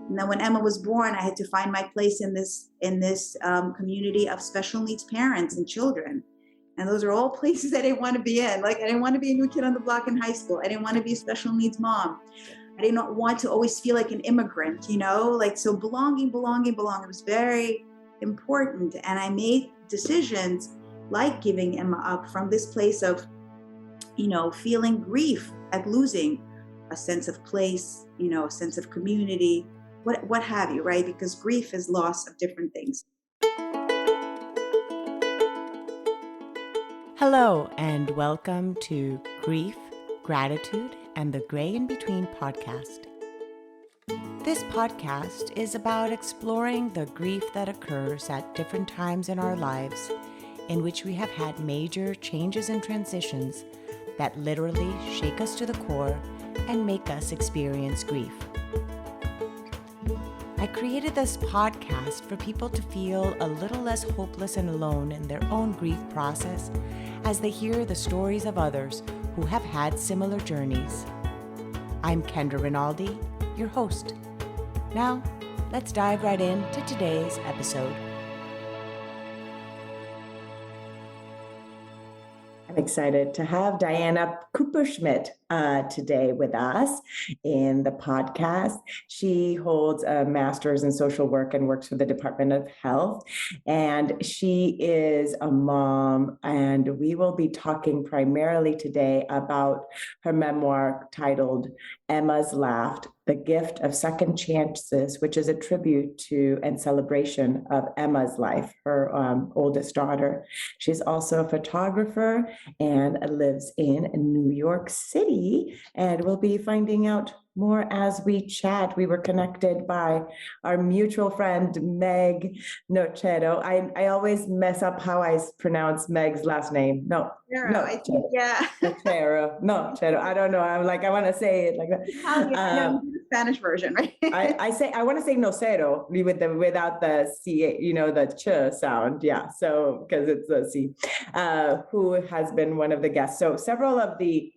And then when Emma was born, I had to find my place in this community of special needs parents and children. And those are all places I didn't want to be in. Like, I didn't want to be a new kid on the block in high school. I didn't want to be a special needs mom. I did not want to always feel like an immigrant, like, so belonging. It was very important. And I made decisions like giving Emma up from this place of, feeling grief at losing a sense of place, a sense of community, what have you, right? Because grief is loss of different things. Hello, and welcome to Grief, Gratitude, and the Gray in Between podcast. This podcast is about exploring the grief that occurs at different times in our lives in which we have had major changes and transitions that literally shake us to the core and make us experience grief. I created this podcast for people to feel a little less hopeless and alone in their own grief process as they hear the stories of others who have had similar journeys. I'm Kendra Rinaldi, your host. Now, let's dive right into today's episode. I'm excited to have Diana Kupershmit today with us in the podcast. She holds a master's in social work and works for the Department of Health. And she is a mom. And we will be talking primarily today about her memoir titled Emma's Laughed, The Gift of Second Chances, which is a tribute to and celebration of Emma's life, her oldest daughter. She's also a photographer and lives in New York City. And we'll be finding out more as we chat. We were connected by our mutual friend, Meg Nocero. I always mess up how I pronounce Meg's last name. Nocero. I don't know. I'm like, I want to say it like that. The Spanish version, right? I want to say Nocero without the C, the ch sound. Yeah. So, because it's the C, who has been one of the guests. So several of the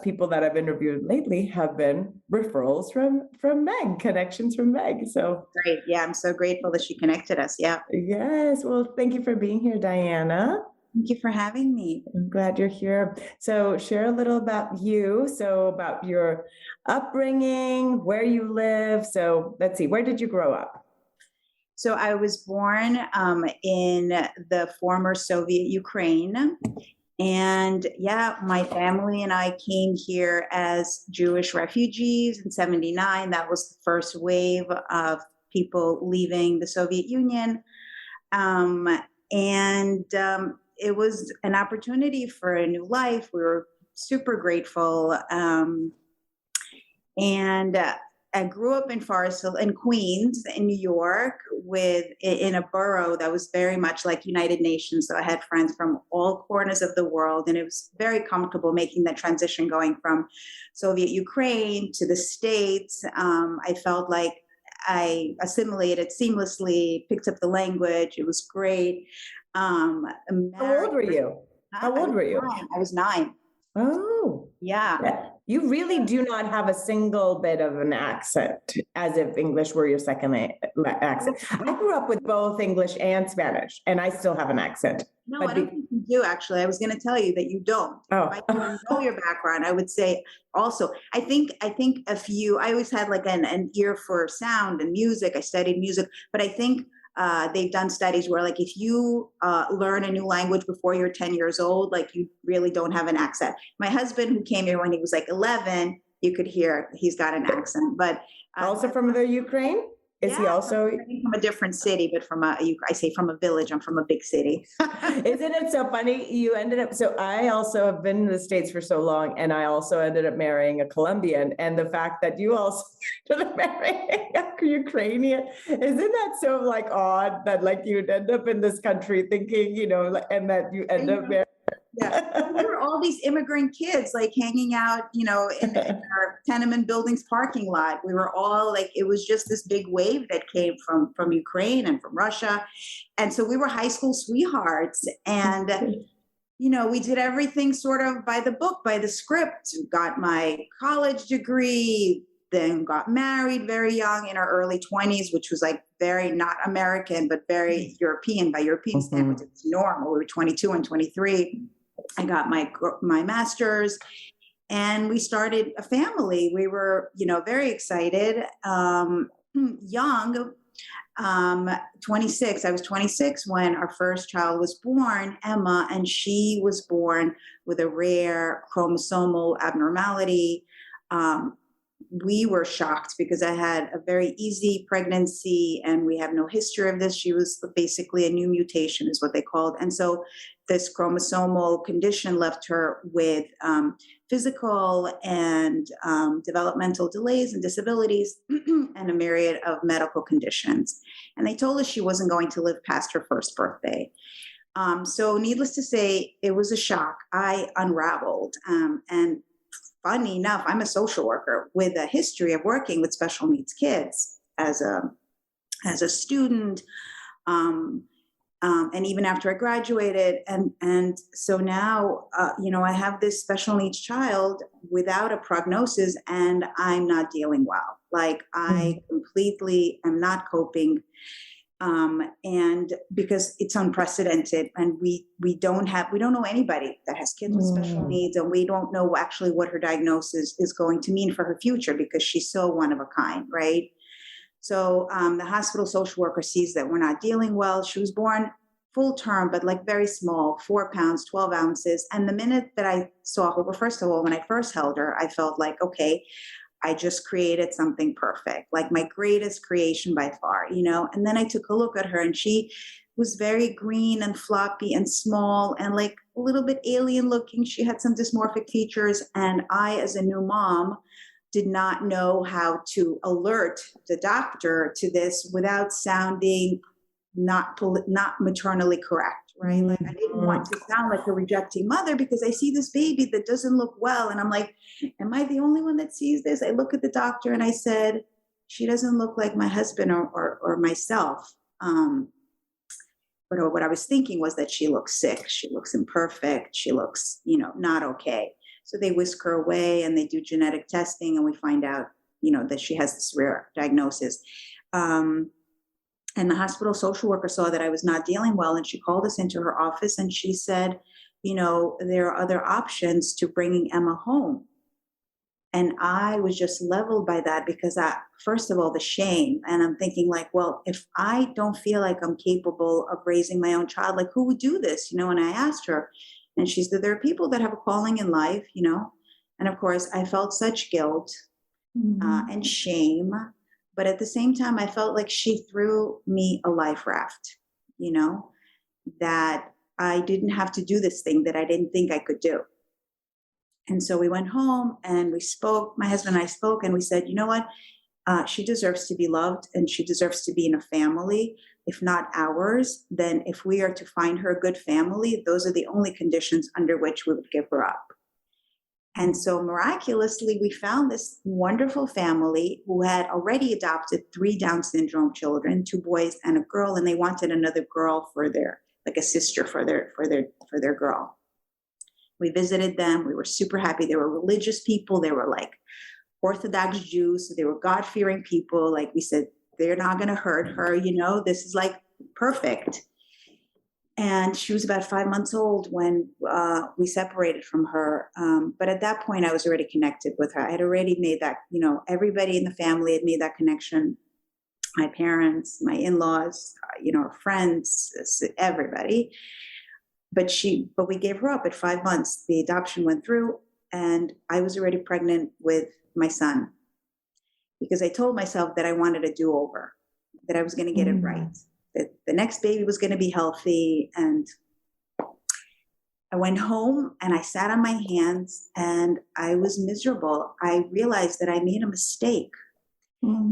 people that I've interviewed lately have been referrals from Meg, connections from Meg. So great. Yeah, I'm so grateful that she connected us. Yeah. Yes. Well, thank you for being here, Diana. Thank you for having me. I'm glad you're here. So share a little about you. So about your upbringing, where you live. So let's see, where did you grow up? So I was born in the former Soviet Ukraine. And yeah, my family and I came here as Jewish refugees in 1979. That was the first wave of people leaving the Soviet Union. It was an opportunity for a new life. We were super grateful. I grew up in Forest Hill, in Queens, in New York, in a borough that was very much like United Nations. So I had friends from all corners of the world, and it was very comfortable making that transition going from Soviet Ukraine to the States. I felt like I assimilated seamlessly, picked up the language. It was great. How old were you? I was 9. Oh, yeah. You really do not have a single bit of an accent, as if English were your second accent. I grew up with both English and Spanish, and I still have an accent. No, I don't think you do, actually. I was going to tell you that you don't. Oh. I don't know your background. I would say also, I think I always had like an ear for sound and music. I studied music, but I think they've done studies where, like, if you learn a new language before you're 10 years old, like, you really don't have an accent. My husband, who came here when he was like 11, you could hear he's got an accent. But also from the Ukraine? Is he also from a different city, but I say from a village. I'm from a big city. Isn't it so funny? You ended up, so I also have been in the States for so long, and I also ended up marrying a Colombian. And the fact that you also ended up marrying a Ukrainian, isn't that so like odd that like you'd end up in this country thinking, and that you end up marrying. Yeah, there were all these immigrant kids like hanging out, in our tenement buildings parking lot. We were all like, it was just this big wave that came from Ukraine and from Russia. And so we were high school sweethearts. And, we did everything sort of by the book, by the script. Got my college degree, then got married very young in our early 20s, which was like very not American, but very European. By European standards, it was normal. We were 22 and 23. I got my master's, and we started a family. We were, very excited, young, 26. I was 26 when our first child was born, Emma, and she was born with a rare chromosomal abnormality. We were shocked because I had a very easy pregnancy and we have no history of this. She was basically a new mutation is what they called. And so this chromosomal condition left her with physical and developmental delays and disabilities and a myriad of medical conditions. And they told us she wasn't going to live past her first birthday. So needless to say, it was a shock. I unraveled. And funny enough, I'm a social worker with a history of working with special needs kids as a student, and even after I graduated. And so now, I have this special needs child without a prognosis, and I'm not dealing well. Like I completely am not coping. And because it's unprecedented, and we don't know anybody that has kids with special needs, and we don't know actually what her diagnosis is going to mean for her future because she's so one of a kind, right? So the hospital social worker sees that we're not dealing well. She was born full term, but like very small, 4 pounds, 12 ounces. And the minute that I saw her, well, first of all, when I first held her, I felt like, okay, I just created something perfect, like my greatest creation by far, And then I took a look at her, and she was very green and floppy and small and like a little bit alien looking. She had some dysmorphic features. And I, as a new mom, did not know how to alert the doctor to this without sounding not maternally correct. Right? Like I didn't want to sound like a rejecting mother because I see this baby that doesn't look well. And I'm like, am I the only one that sees this? I look at the doctor and I said, she doesn't look like my husband or myself. But what I was thinking was that she looks sick. She looks imperfect. She looks, not okay. So they whisk her away and they do genetic testing, and we find out, that she has this rare diagnosis. And the hospital social worker saw that I was not dealing well, and she called us into her office and she said, there are other options to bringing Emma home. And I was just leveled by that because first of all, the shame. And I'm thinking like, well, if I don't feel like I'm capable of raising my own child, like who would do this? And I asked her, and she said, there are people that have a calling in life, And of course, I felt such guilt and shame. But at the same time, I felt like she threw me a life raft, that I didn't have to do this thing that I didn't think I could do. And so we went home and we spoke, my husband and I spoke, and we said, you know what? She deserves to be loved, and she deserves to be in a family. If not ours, then if we are to find her a good family, those are the only conditions under which we would give her up. And so miraculously, we found this wonderful family who had already adopted 3 Down syndrome children, 2 boys and a girl, and they wanted another girl for like a sister for their girl. We visited them. We were super happy. They were religious people. They were like Orthodox Jews. So they were God-fearing people. Like we said, they're not going to hurt her. This is like perfect. And she was about 5 months old when we separated from her. But at that point, I was already connected with her. I had already made that, everybody in the family had made that connection. My parents, my in-laws, her friends, everybody. But we gave her up at 5 months. The adoption went through, and I was already pregnant with my son because I told myself that I wanted a do-over, that I was going to get it right. That the next baby was going to be healthy. And I went home and I sat on my hands and I was miserable. I realized that I made a mistake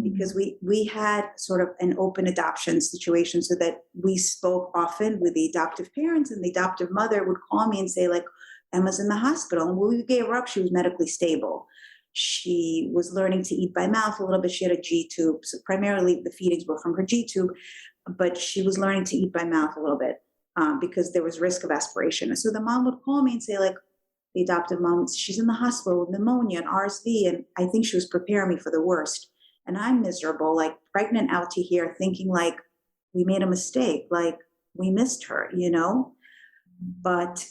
because we had sort of an open adoption situation, so that we spoke often with the adoptive parents, and the adoptive mother would call me and say, like, Emma's in the hospital. And when we gave her up, she was medically stable. She was learning to eat by mouth a little bit. She had a G-tube. So primarily the feedings were from her G-tube, but she was learning to eat by mouth a little bit because there was risk of aspiration. And so the mom would call me and say, like, the adoptive mom, she's in the hospital with pneumonia and RSV. And I think she was preparing me for the worst. And I'm miserable, like pregnant out to here, thinking like we made a mistake, like we missed her, but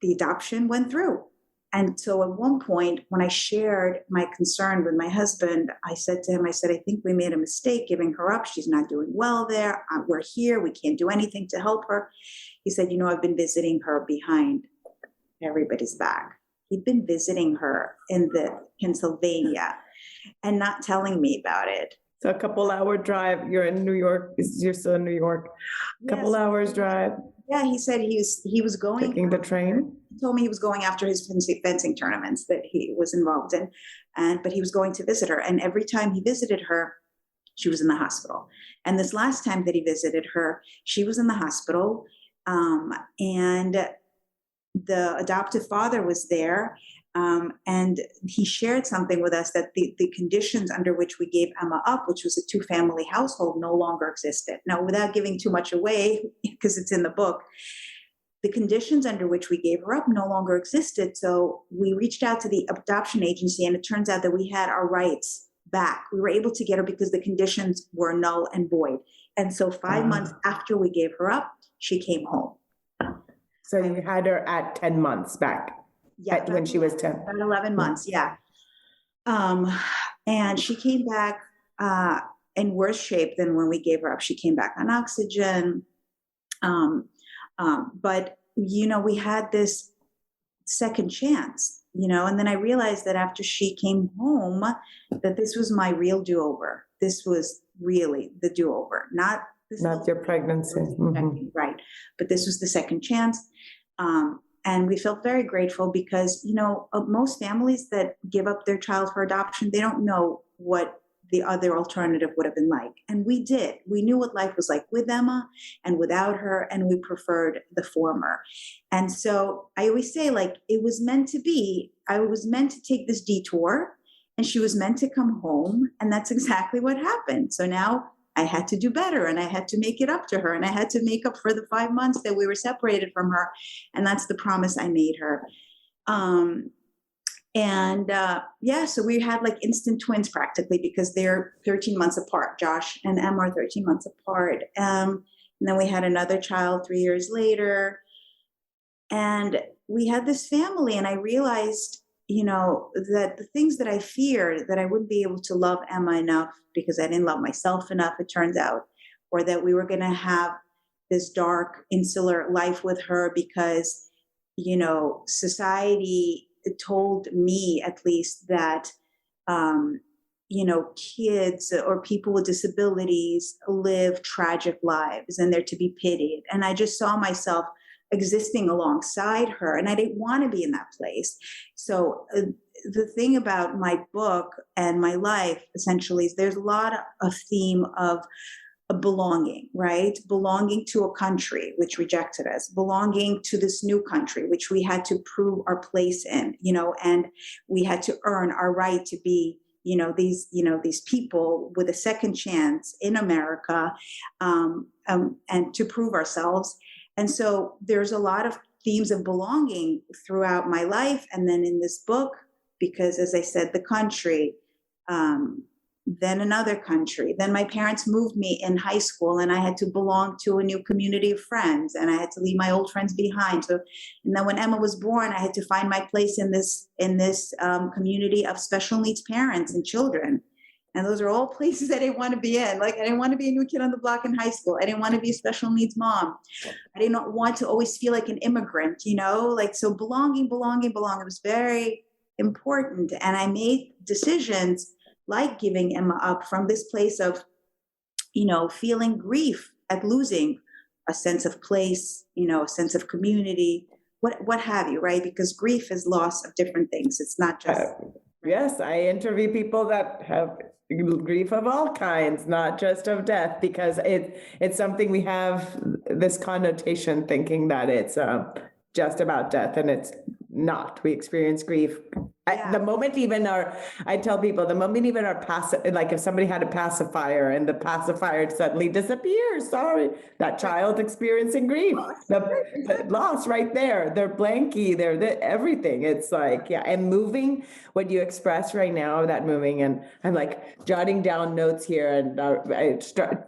the adoption went through. And so at one point, when I shared my concern with my husband, I said to him, I think we made a mistake giving her up. She's not doing well there. We're here. We can't do anything to help her. He said, I've been visiting her behind everybody's back. He'd been visiting her in the Pennsylvania and not telling me about it. So a couple-hour drive. You're in New York. You're still in New York. Couple hours drive. Yeah, he said he was going. Taking the train? He told me he was going after his fencing tournaments that he was involved in, but he was going to visit her. And every time he visited her, she was in the hospital. And this last time that he visited her, she was in the hospital, and the adoptive father was there. And he shared something with us that the conditions under which we gave Emma up, which was a 2-family household, no longer existed. Now, without giving too much away, because it's in the book, the conditions under which we gave her up no longer existed. So we reached out to the adoption agency, and it turns out that we had our rights back. We were able to get her because the conditions were null and void. And so 5 months after we gave her up, she came home. So you had her at 10 months back. Yeah, when she was 10. About 11 months, yeah. And she came back in worse shape than when we gave her up. She came back on oxygen. But, we had this second chance, and then I realized that after she came home, that this was my real do-over. This was really the do-over, not your pregnancy. Mm-hmm. Right. But this was the second chance. And we felt very grateful because, most families that give up their child for adoption, they don't know what the other alternative would have been like. And we did. We knew what life was like with Emma and without her, and we preferred the former. And so I always say, it was meant to be. I was meant to take this detour, and she was meant to come home, and that's exactly what happened. So now I had to do better, and I had to make it up to her, and I had to make up for the 5 months that we were separated from her. And that's the promise I made her. So we had instant twins practically, because they're 13 months apart. Josh and Emma are 13 months apart. And then we had another child 3 years later. And we had this family, and I realized, that the things that I feared, that I wouldn't be able to love Emma enough because I didn't love myself enough, it turns out, or that we were going to have this dark, insular life with her because, society told me at least that, kids or people with disabilities live tragic lives and they're to be pitied. And I just saw myself existing alongside her, and I didn't want to be in that place. So the thing about my book and my life essentially is there's a lot of theme of belonging, right? Belonging to a country which rejected us, belonging to this new country which we had to prove our place in, and we had to earn our right to be these people with a second chance in America, and to prove ourselves. And so there's a lot of themes of belonging throughout my life. And then in this book, because as I said, the country, then another country, then my parents moved me in high school, and I had to belong to a new community of friends, and I had to leave my old friends behind. So, and then when Emma was born, I had to find my place in this community of special needs parents and children. And those are all places I didn't want to be in. I didn't want to be a new kid on the block in high school. I didn't want to be a special needs mom. I didn't want to always feel like an immigrant, so belonging. It was very important. And I made decisions like giving Emma up from this place of, feeling grief at losing a sense of place, a sense of community, what have you, right? Because grief is loss of different things. It's not just... Yes, I interview people that have grief of all kinds, not just of death, because it's something we have this connotation thinking that it's just about death, and it's not. We experience grief The moment even I tell people, the moment even like if somebody had a pacifier and the pacifier suddenly disappears, sorry, that child experiencing grief, the loss right there, their blankie, everything. It's like, yeah. And moving, what you express right now, that moving, and I'm like jotting down notes here and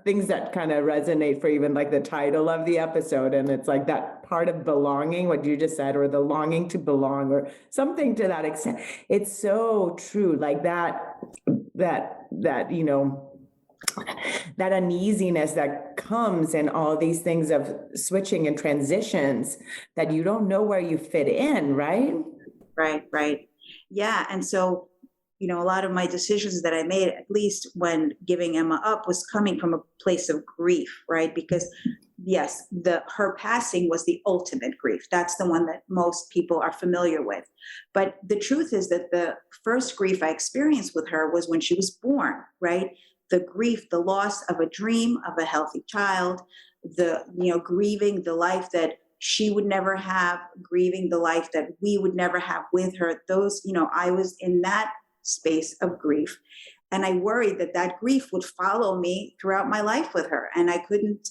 things that kind of resonate for even like the title of the episode. And it's like that part of belonging, what you just said, or the longing to belong, or something to that extent. It's so true, like that that uneasiness that comes in all these things of switching and transitions, that you don't know where you fit in, right? Right. Yeah. And so, a lot of my decisions that I made, at least when giving Emma up, was coming from a place of grief, right? Because yes, her passing was the ultimate grief. That's the one that most people are familiar with. But the truth is that the first grief I experienced with her was when she was born, right? The grief, the loss of a dream of a healthy child, grieving the life that she would never have, grieving the life that we would never have with her. Those, I was in that space of grief. And I worried that grief would follow me throughout my life with her. And I couldn't,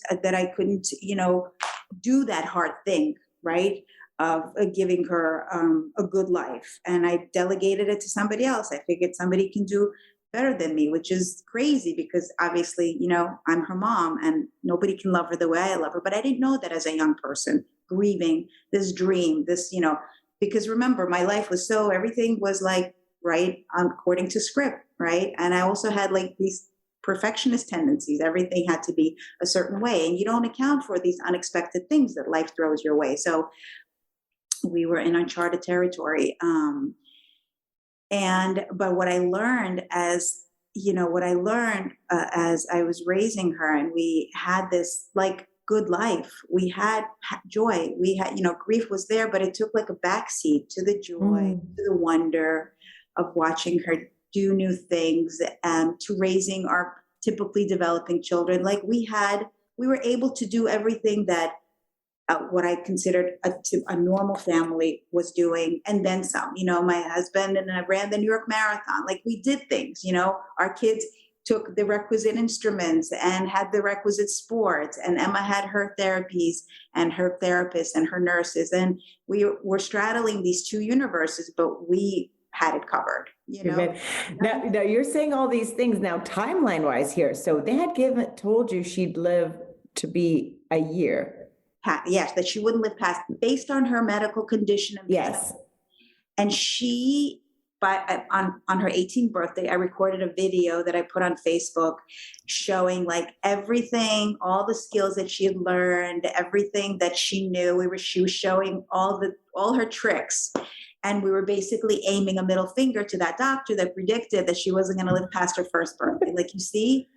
do that hard thing, right? Of giving her a good life. And I delegated it to somebody else. I figured somebody can do better than me, which is crazy because obviously, I'm her mom and nobody can love her the way I love her. But I didn't know that as a young person, grieving this dream, because remember, my life was everything was like, right, according to script, right? And I also had like these perfectionist tendencies. Everything had to be a certain way, and you don't account for these unexpected things that life throws your way. So we were in uncharted territory. But what I learned as I was raising her, and we had this like good life, we had joy, we had, grief was there, but it took like a backseat to the joy, to the wonder of watching her do new things, to raising our typically developing children. Like we were able to do everything that what I considered a normal family was doing, and then some. My husband and I ran the New York Marathon. Like we did things. Our kids took the requisite instruments and had the requisite sports, and Emma had her therapies and her therapists and her nurses, and we were straddling these two universes, but we had it covered. Now you're saying all these things now timeline wise here. So they had told you she'd live to be a year. Yes, that she wouldn't live past, based on her medical condition. Yes. And she, on her 18th birthday, I recorded a video that I put on Facebook showing like everything, all the skills that she had learned, everything that she knew. She was showing all her tricks. And we were basically aiming a middle finger to that doctor that predicted that she wasn't going to live past her first birthday. Like, you see?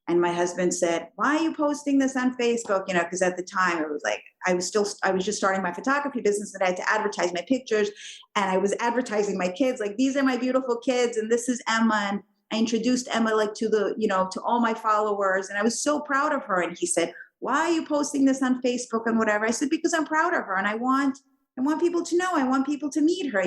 And my husband said, "Why are you posting this on Facebook?" Because at the time it was like, I was just starting my photography business, and I had to advertise my pictures, and I was advertising my kids, like, these are my beautiful kids, and this is Emma. And I introduced Emma like to to all my followers. And I was so proud of her. And he said, "Why are you posting this on Facebook and whatever?" I said, "Because I'm proud of her. And I want people to know, I want people to meet her,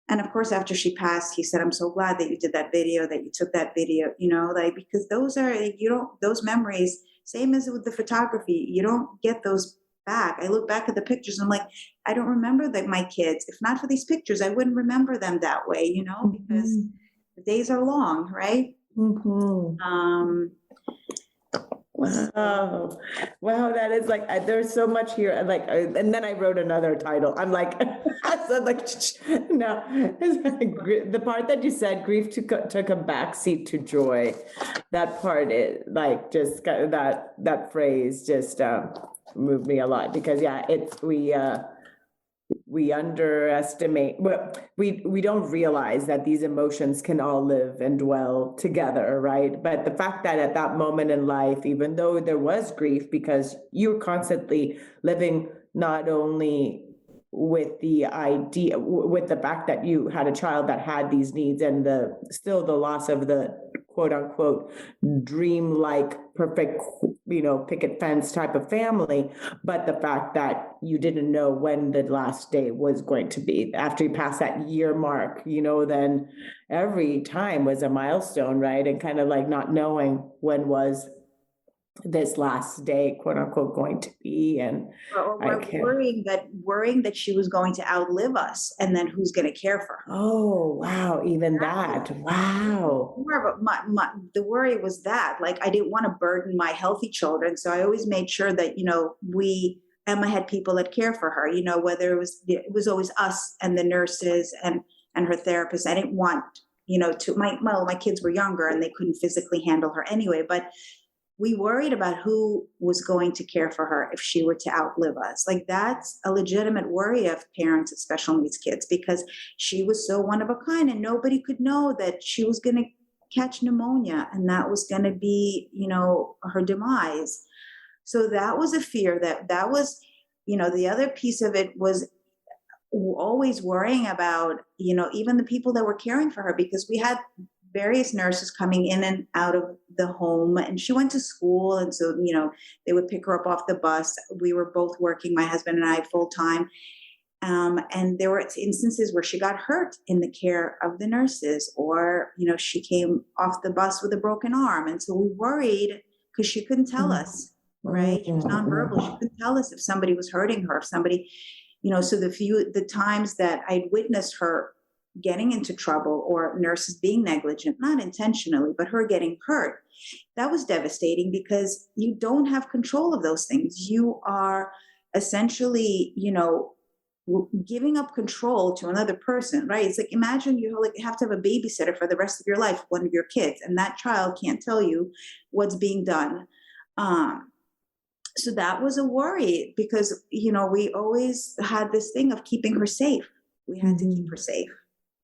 And of course, after she passed, he said, "I'm so glad that you did that video, that you took that video, because those memories, same as with the photography, you don't get those back." I look back at the pictures and I'm like, I don't remember my kids. If not for these pictures, I wouldn't remember them that way, because the days are long, right? Mm-hmm. Wow, that is like, there's so much here. And then I wrote another title. I'm like, no, the part that you said, grief took a backseat to joy. That part, just that phrase just moved me a lot, because we underestimate, we don't realize that these emotions can all live and dwell together, right? But the fact that at that moment in life, even though there was grief, because you were constantly living not only with the fact that you had a child that had these needs, and still the loss of the quote unquote dream-like perfect, picket fence type of family, but the fact that you didn't know when the last day was going to be. After you pass that year mark, then every time was a milestone, right? And kind of like not knowing when was this last day, quote unquote, going to be. And Or worrying that she was going to outlive us, and then who's going to care for her. Oh, wow. Even that. Wow. The worry was that, like, I didn't want to burden my healthy children. So I always made sure that, Emma had people that care for her, whether it was always us and the nurses and her therapist. I didn't want, my kids were younger and they couldn't physically handle her anyway, but we worried about who was going to care for her if she were to outlive us. Like, that's a legitimate worry of parents of special needs kids, because she was so one of a kind and nobody could know that she was going to catch pneumonia and that was going to be, her demise. So that was a fear that was, the other piece of it was always worrying about, even the people that were caring for her, because we had various nurses coming in and out of the home, and she went to school. And so, they would pick her up off the bus. We were both working, my husband and I, full time. And there were instances where she got hurt in the care of the nurses, or, she came off the bus with a broken arm. And so we worried because she couldn't tell us, right? She was nonverbal. She couldn't tell us if somebody was hurting her, if somebody, so the times that I'd witnessed her getting into trouble or nurses being negligent, not intentionally, but her getting hurt, that was devastating, because you don't have control of those things. You are essentially, giving up control to another person, right? It's like, imagine you have to have a babysitter for the rest of your life, one of your kids, and that child can't tell you what's being done. So that was a worry, because, we always had this thing of keeping her safe. We had to keep her safe.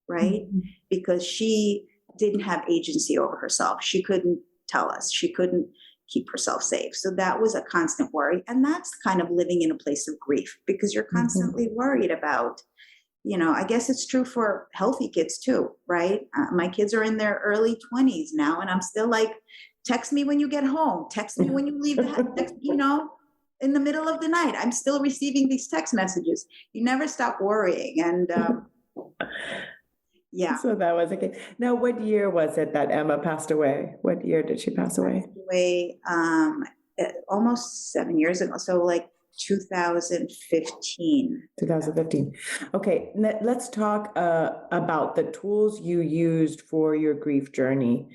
Right? Because she didn't have agency over herself. She couldn't tell us. She couldn't keep herself safe. So that was a constant worry. And that's kind of living in a place of grief, because you're constantly worried about, I guess it's true for healthy kids too, right? My kids are in their early 20s now, and I'm still like, text me when you get home. Text me when you leave the house, in the middle of the night. I'm still receiving these text messages. You never stop worrying. And, yeah. So that was okay. Now, what year was it that Emma passed away? What year did she pass away? Passed away almost 7 years ago. So like 2015. 2015. Okay, let's talk about the tools you used for your grief journey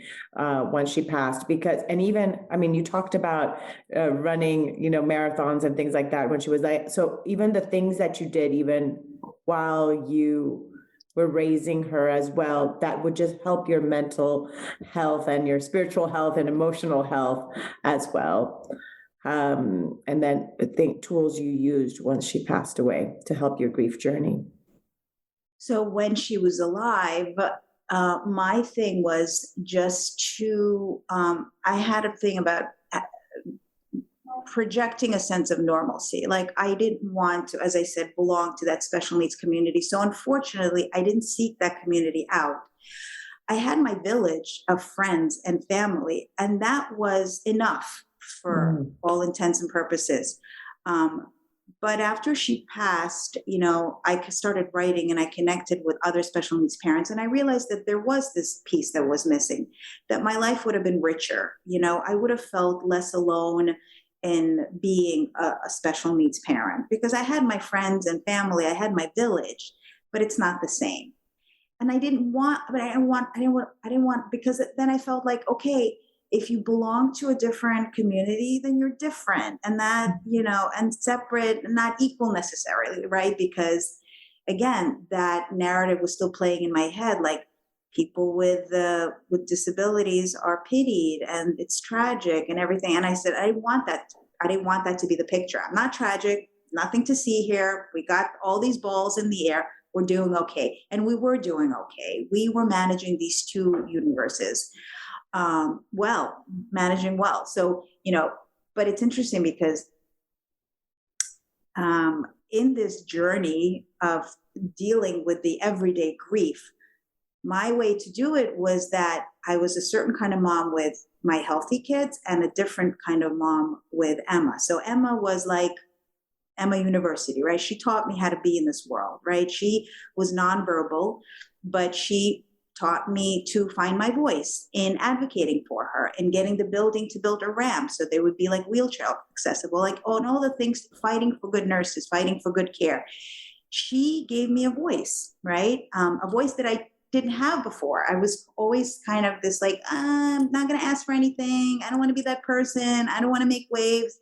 when she passed. Because, and even, you talked about running, marathons and things like that when she was like, so even the things that you did, even while you were raising her as well, that would just help your mental health and your spiritual health and emotional health as well. And then I think tools you used once she passed away to help your grief journey. So when she was alive, my thing was just to, I had a thing about projecting a sense of normalcy. Like, I didn't want to, as I said, belong to that special needs community. So unfortunately, I didn't seek that community out. I had my village of friends and family, and that was enough for all intents and purposes. But after she passed, I started writing and I connected with other special needs parents. And I realized that there was this piece that was missing, that my life would have been richer. I would have felt less alone in being a special needs parent, because I had my friends and family, I had my village, but it's not the same. And I didn't want, because then I felt like, okay, if you belong to a different community, then you're different, and that, and separate, and not equal necessarily, right? Because again, that narrative was still playing in my head, like, people with disabilities are pitied and it's tragic and everything. And I said, I didn't want that to be the picture. I'm not tragic, nothing to see here. We got all these balls in the air. We're doing okay. And we were doing okay. We were managing these two universes managing well. So, but it's interesting because in this journey of dealing with the everyday grief, my way to do it was that I was a certain kind of mom with my healthy kids and a different kind of mom with Emma. So Emma was like Emma University, right? She taught me how to be in this world, right? She was nonverbal, but she taught me to find my voice in advocating for her and getting the building to build a ramp so they would be like wheelchair accessible, like and all the things, fighting for good nurses, fighting for good care. She gave me a voice, right? A voice that I didn't have before. I was always kind of this like, I'm not going to ask for anything. I don't want to be that person. I don't want to make waves.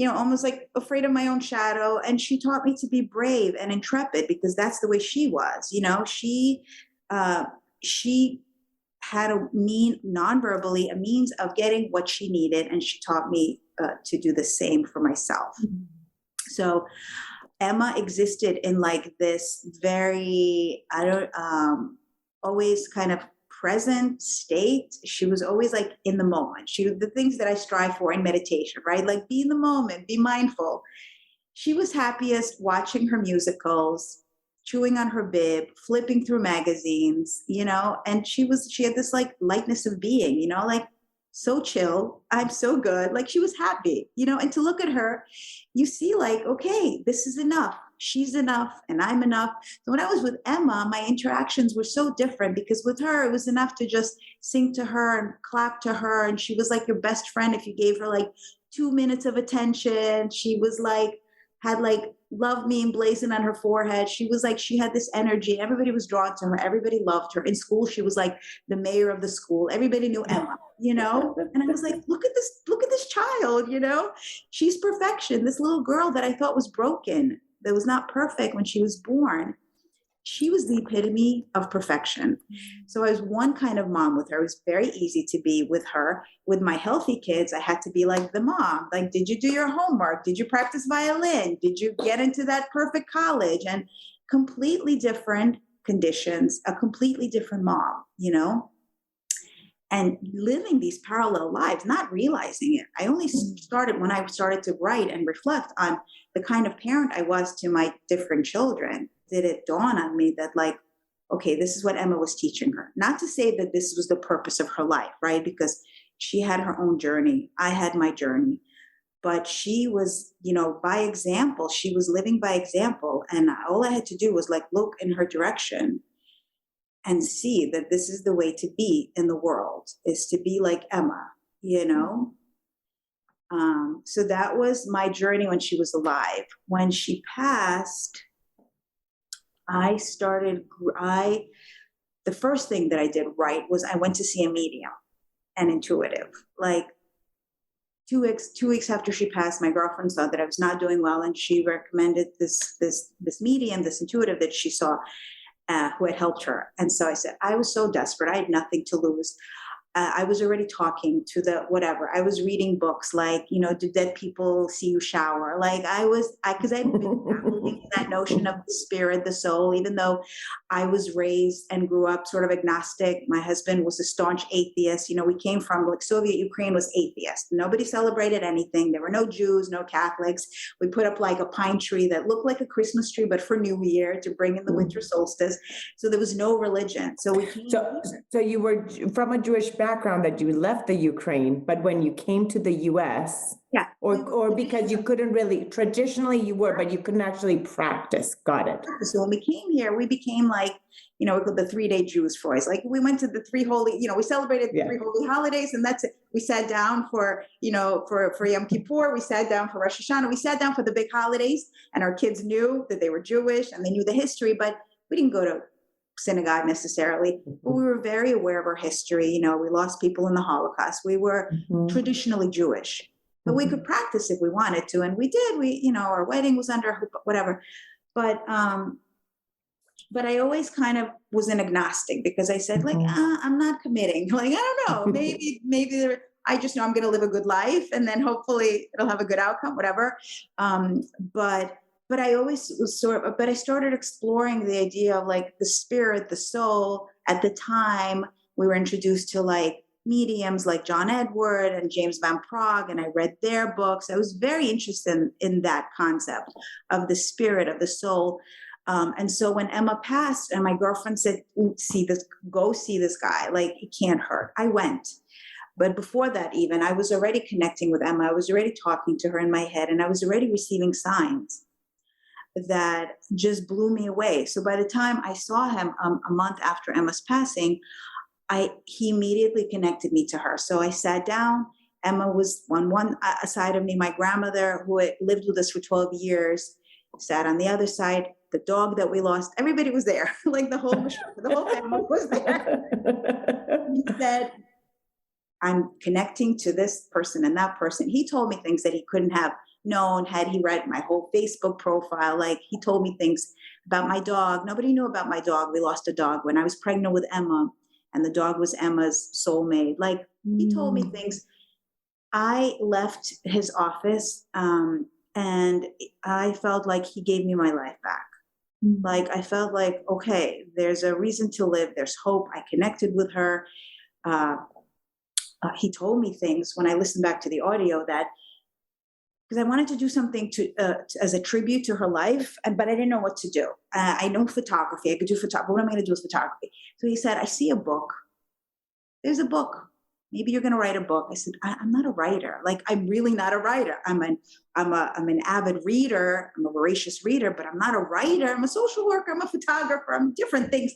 Almost like afraid of my own shadow. And she taught me to be brave and intrepid because that's the way she was. She had non-verbally a means of getting what she needed. And she taught me to do the same for myself. Mm-hmm. So Emma existed in like this very, always kind of present state. She was always like in the moment. The things that I strive for in meditation, right? Like be in the moment, be mindful. She was happiest watching her musicals, chewing on her bib, flipping through magazines, and she had this like lightness of being, like so chill. I'm so good. Like she was happy, and to look at her, you see like, okay, this is enough. She's enough and I'm enough. So when I was with Emma, my interactions were so different because with her, it was enough to just sing to her and clap to her. And she was like your best friend if you gave her like 2 minutes of attention. She was like, had like love me emblazoned on her forehead. She was like, she had this energy. Everybody was drawn to her. Everybody loved her. In school, she was like the mayor of the school. Everybody knew Emma, And I was like, look at this child, she's perfection. This little girl that I thought was broken, that was not perfect when she was born. She was the epitome of perfection. So I was one kind of mom with her. It was very easy to be with her. With my healthy kids, I had to be like the mom. Like, did you do your homework? Did you practice violin? Did you get into that perfect college? And completely different conditions, a completely different mom, and living these parallel lives, not realizing it. I only started when I started to write and reflect on the kind of parent I was to my different children. Did it dawn on me that like, okay, this is what Emma was teaching her. Not to say that this was the purpose of her life, right? Because she had her own journey. I had my journey. But she was, by example, she was living by example. And all I had to do was like, look in her direction and see that this is the way to be in the world, is to be like Emma, So that was my journey when she was alive. When she passed, the first thing that I did right was I went to see a medium, an intuitive. Like 2 weeks after she passed, my girlfriend saw that I was not doing well, and she recommended this medium, this intuitive that she saw, who had helped her. And so I said, I was so desperate. I had nothing to lose. I was already talking to I was reading books like, do dead people see you shower? Like because I'd been dabbling in that notion of the spirit, the soul, even though I was raised and grew up sort of agnostic. My husband was a staunch atheist. We came from like Soviet Ukraine was atheist. Nobody celebrated anything. There were no Jews, no Catholics. We put up like a pine tree that looked like a Christmas tree, but for New Year to bring in the winter solstice. So there was no religion. So we came. So you were from a Jewish background that you left the Ukraine, but when you came to the US, yeah, or because you couldn't really, traditionally you were, but you couldn't actually practice. Got it. So when we came here, we became like, we called the 3-day Jews boys. Like we went to the three holy, we celebrated the 3 holy holidays, and that's it. We sat down for Yom Kippur. We sat down for Rosh Hashanah. We sat down for the big holidays, and our kids knew that they were Jewish and they knew the history, but we didn't go to synagogue necessarily, but we were very aware of our history. We lost people in the Holocaust. We were traditionally Jewish, but we could practice if we wanted to. And we did, our wedding was under whatever, but I always kind of was an agnostic because I said like, I'm not committing. Like, I don't know, maybe I just know I'm going to live a good life and then hopefully it'll have a good outcome, whatever. But I always was but I started exploring the idea of like the spirit, the soul. At the time, we were introduced to like mediums like John Edward and James Van Praagh, and I read their books. I was very interested in that concept of the spirit, of the soul. And so when Emma passed and my girlfriend said, "Ooh, go see this guy. Like, it can't hurt." I went. But before that, even, I was already connecting with Emma. I was already talking to her in my head, and I was already receiving signs that just blew me away. So by the time I saw him a month after Emma's passing, he immediately connected me to her. So I sat down. Emma was on one side of me. My grandmother, who had lived with us for 12 years, sat on the other side. The dog that we lost, everybody was there. Like the whole family was there. He said, "I'm connecting to this person and that person." He told me things that he couldn't have known had he read my whole Facebook profile. Like, he told me things about my dog. Nobody knew about my dog. We lost a dog when I was pregnant with Emma, and the dog was Emma's soulmate. Like, he told me things. I left his office, and I felt like he gave me my life back. Like, I felt like, okay, there's a reason to live. There's hope. I connected with her. He told me things when I listened back to the audio, that because I wanted to do something as a tribute to her life, but I didn't know what to do. I know photography. I could do photography. What am I going to do with photography? So he said, "I see a book. There's a book. Maybe you're going to write a book." I said, "I'm not a writer. Like, I'm really not a writer. I'm an avid reader. I'm a voracious reader, but I'm not a writer. I'm a social worker. I'm a photographer. I'm different things."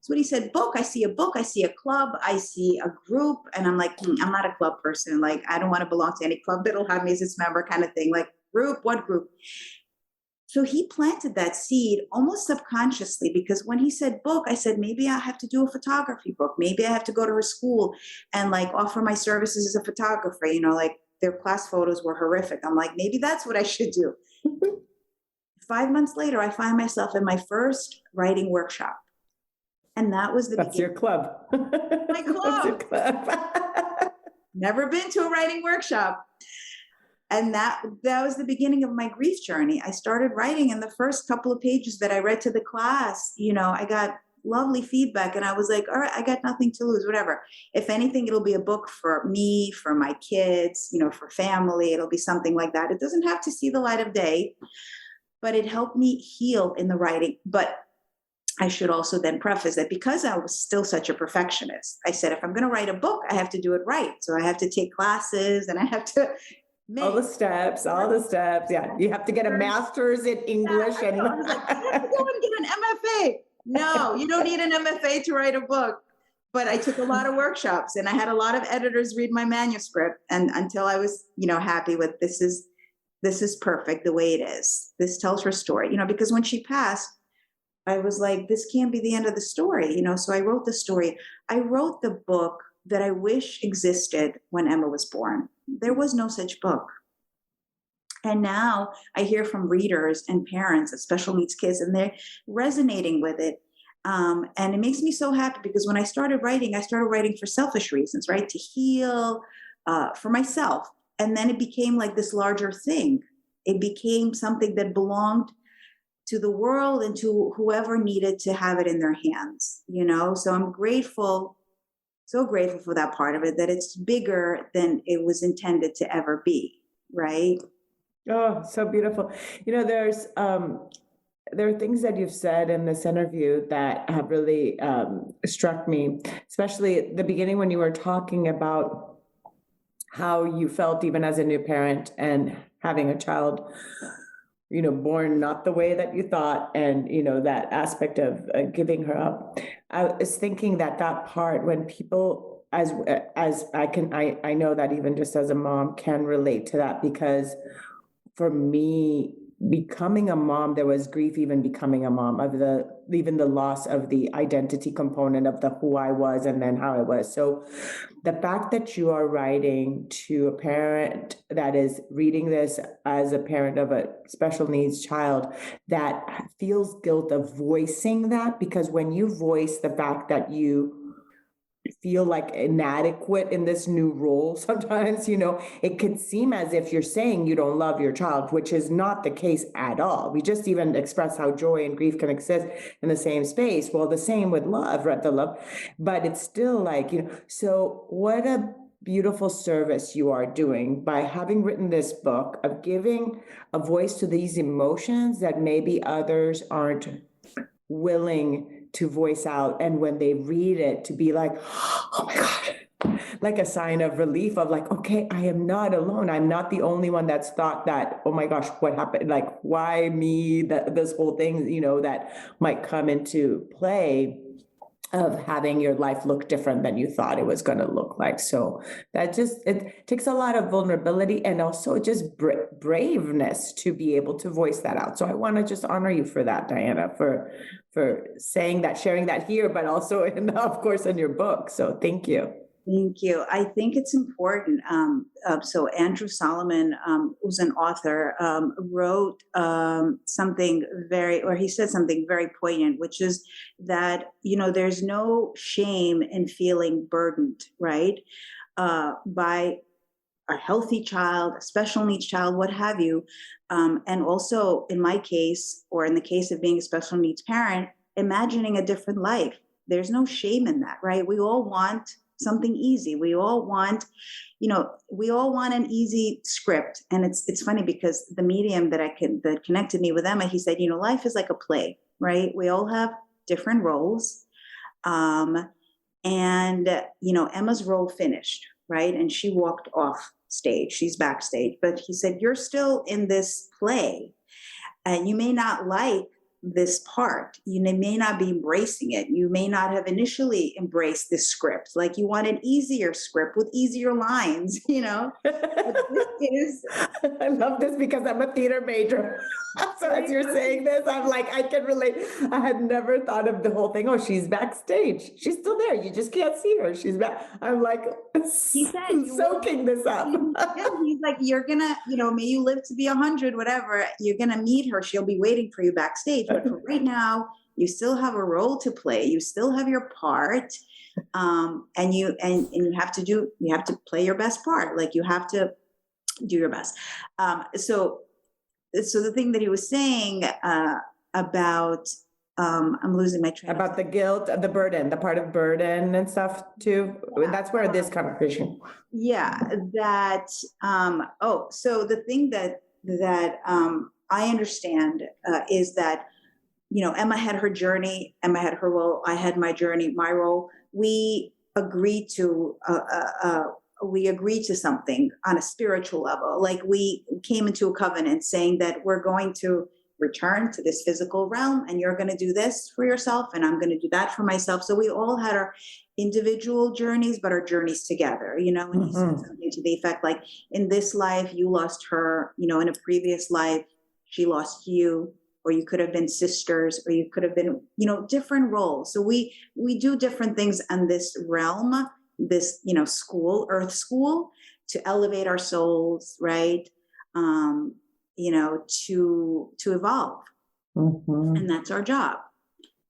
So when he said book, I see a book. I see a club. I see a group. And I'm like, I'm not a club person. Like, I don't want to belong to any club that'll have me as its member, kind of thing. Like, group, what group? So he planted that seed almost subconsciously, because when he said book, I said, maybe I have to do a photography book. Maybe I have to go to her school and like offer my services as a photographer. Like, their class photos were horrific. I'm like, maybe that's what I should do. 5 months later, I find myself in my first writing workshop. And that was the That's beginning. your club. My club. That's your club. Never been to a writing workshop. And that was the beginning of my grief journey. I started writing, and the first couple of pages that I read to the class, I got lovely feedback, and I was like, all right, I got nothing to lose, whatever. If anything, it'll be a book for me, for my kids, for family. It'll be something like that. It doesn't have to see the light of day, but it helped me heal in the writing. But I should also then preface that because I was still such a perfectionist, I said, if I'm going to write a book, I have to do it right. So I have to take classes, and I have to all the steps. Yeah. You have to get a master's in English. I was like, I have to go and get an MFA. No, you don't need an MFA to write a book. But I took a lot of workshops, and I had a lot of editors read my manuscript, and until I was, happy with this is perfect the way it is. This tells her story, because when she passed, I was like, this can't be the end of the story, So I wrote the story. I wrote the book that I wish existed when Emma was born. There was no such book. And now I hear from readers and parents of special needs kids, and they're resonating with it. And it makes me so happy, because when I started writing for selfish reasons, right? To heal, for myself. And then it became like this larger thing. It became something that belonged to the world and to whoever needed to have it in their hands, So I'm grateful, so grateful for that part of it, that it's bigger than it was intended to ever be, right? Oh, so beautiful. There are things that you've said in this interview that have really struck me, especially at the beginning when you were talking about how you felt even as a new parent and having a child, born not the way that you thought, and, that aspect of giving her up. I was thinking that part, when people, as I know that even just as a mom can relate to that, because for me, becoming a mom, there was grief even becoming a mom, of even the loss of the identity component of the who I was and then how I was. So the fact that you are writing to a parent that is reading this as a parent of a special needs child that feels guilt of voicing that, because when you voice the fact that you feel like inadequate in this new role, sometimes, it could seem as if you're saying you don't love your child, which is not the case at all. We just even express how joy and grief can exist in the same space. Well, the same with love, right? The love, but it's still like, so what a beautiful service you are doing by having written this book of giving a voice to these emotions that maybe others aren't willing to voice out. And when they read it, to be like, oh my God, like a sign of relief of like, okay, I am not alone. I'm not the only one that's thought that, oh my gosh, what happened? Like, why me? This whole thing, that might come into play of having your life look different than you thought it was going to look like. So it takes a lot of vulnerability and also just braveness to be able to voice that out. So I want to just honor you for that, Diana, for saying that, sharing that here, but also of course in your book. So thank you. Thank you. I think it's important. So Andrew Solomon, who's an author, wrote something he said something very poignant, which is that, there's no shame in feeling burdened, right? By a healthy child, a special needs child, what have you. And also in my case, or in the case of being a special needs parent, imagining a different life. There's no shame in that, right? We all want something easy. We all want an easy script. And it's funny because the medium that connected me with Emma, he said, life is like a play, right? We all have different roles. Emma's role finished, right? And she walked off stage. She's backstage. But he said, you're still in this play. And you may not like this part. You may not be embracing it. You may not have initially embraced this script. Like you want an easier script with easier lines, I love this because I'm a theater major. So as you're saying this, I'm like, I can relate. I had never thought of the whole thing. Oh, she's backstage. She's still there. You just can't see her. She's back. I'm like, he said, soaking this up. He's like, you're gonna, may you live to be 100, whatever. You're gonna meet her. She'll be waiting for you backstage. But for right now, you still have a role to play. You still have your part, and you have to play your best part. Like you have to do your best. So the thing that he was saying about, I'm losing my train. About the guilt, the burden, the part of burden and stuff too. Yeah. That's where this conversation. Yeah, that. So the thing that I understand is that, Emma had her journey, Emma had her role, I had my journey, my role. We agreed to something on a spiritual level. Like we came into a covenant saying that we're going to return to this physical realm and you're going to do this for yourself and I'm going to do that for myself. So we all had our individual journeys, but our journeys together, and he said something to the effect like, in this life, you lost her, in a previous life, she lost you, or you could have been sisters, or you could have been, different roles. So we do different things in this realm, this, earth school, to elevate our souls, right? To evolve. And that's our job.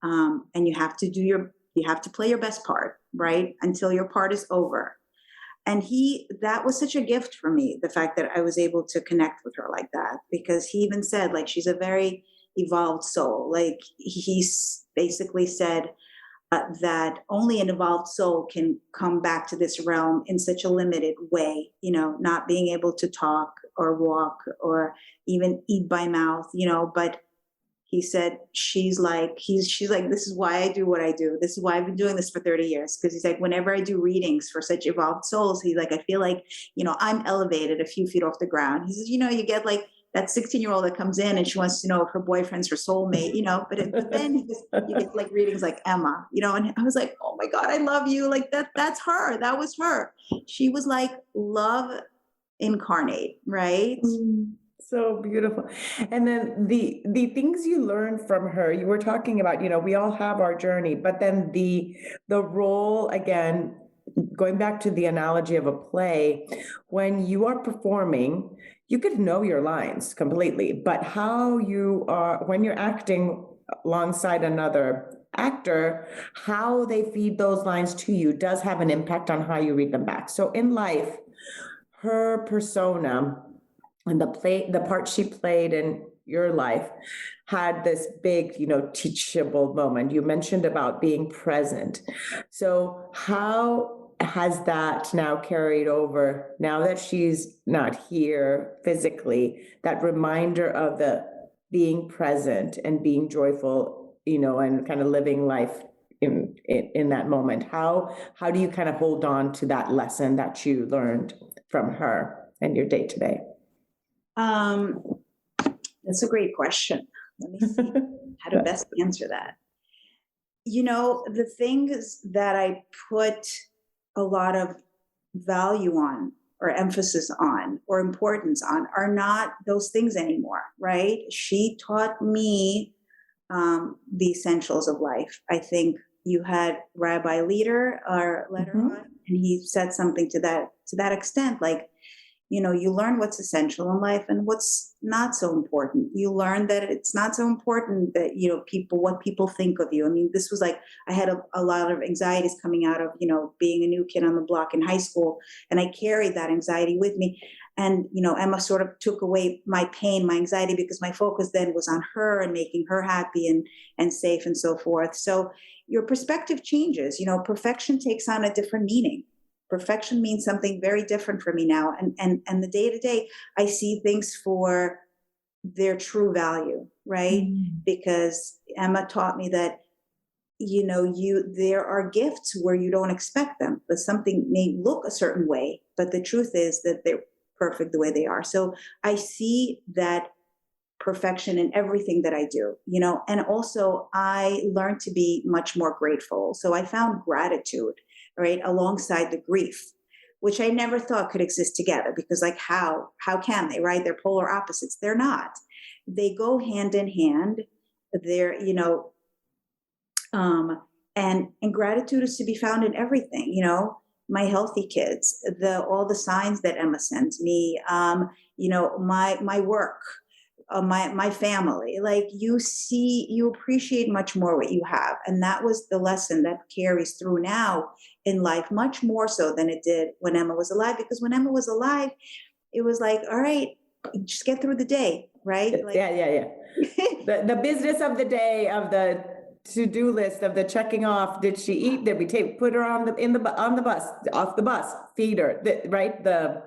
And you have to play your best part, right? Until your part is over. And that was such a gift for me, the fact that I was able to connect with her like that, because he even said, like, she's a very evolved soul. Like he basically said that only an evolved soul can come back to this realm in such a limited way, not being able to talk or walk or even eat by mouth, but he said, she's like, this is why I do what I do. This is why I've been doing this for 30 years. Because he's like, whenever I do readings for such evolved souls, he's like, I feel like, I'm elevated a few feet off the ground. He says, you get like that 16-year-old that comes in and she wants to know if her boyfriend's her soulmate, but then you get like readings like Emma, and I was like, oh my God, I love you. Like that's her. That was her. She was like love incarnate, right? So beautiful. And then the things you learned from her, you were talking about, we all have our journey, but then the role, again, going back to the analogy of a play, when you are performing, you could know your lines completely, but how you are, when you're acting alongside another actor, how they feed those lines to you does have an impact on how you read them back. So in life, her persona and the part she played in your life had this big, teachable moment. You mentioned about being present. So how has that now carried over, now that she's not here physically, that reminder of the being present and being joyful, and kind of living life in that moment? How do you kind of hold on to that lesson that you learned from her and your day to day? That's a great question. Let me see how to best answer that. The things that I put a lot of value on or emphasis on or importance on are not those things anymore, right? She taught me the essentials of life. I think you had Rabbi Leader later on, and he said something to that extent, like, you learn what's essential in life and what's not so important. You learn that it's not so important that, what people think of you. I mean, this was like, I had a lot of anxieties coming out of, being a new kid on the block in high school. And I carried that anxiety with me. And, Emma sort of took away my pain, my anxiety, because my focus then was on her and making her happy and safe and so forth. So your perspective changes. Perfection takes on a different meaning. Perfection means something very different for me now. And the day to day, I see things for their true value, right? Because Emma taught me that, there are gifts where you don't expect them, but something may look a certain way, but the truth is that they're perfect the way they are. So I see that perfection in everything that I do, and also I learned to be much more grateful. So I found gratitude, right, alongside the grief, which I never thought could exist together, because like, how can they, right? They're polar opposites. They're not. They go hand in hand. They're, and gratitude is to be found in everything, my healthy kids, all the signs that Emma sends me, my work, my family. Like, you appreciate much more what you have. And that was the lesson that carries through now in life, much more so than it did when Emma was alive. Because when Emma was alive, it was like, all right, just get through the day, right? Like, yeah. The business of the day, of the to-do list, of the checking off. Did she eat? Did we put her on the bus, off the bus, feed her, right? The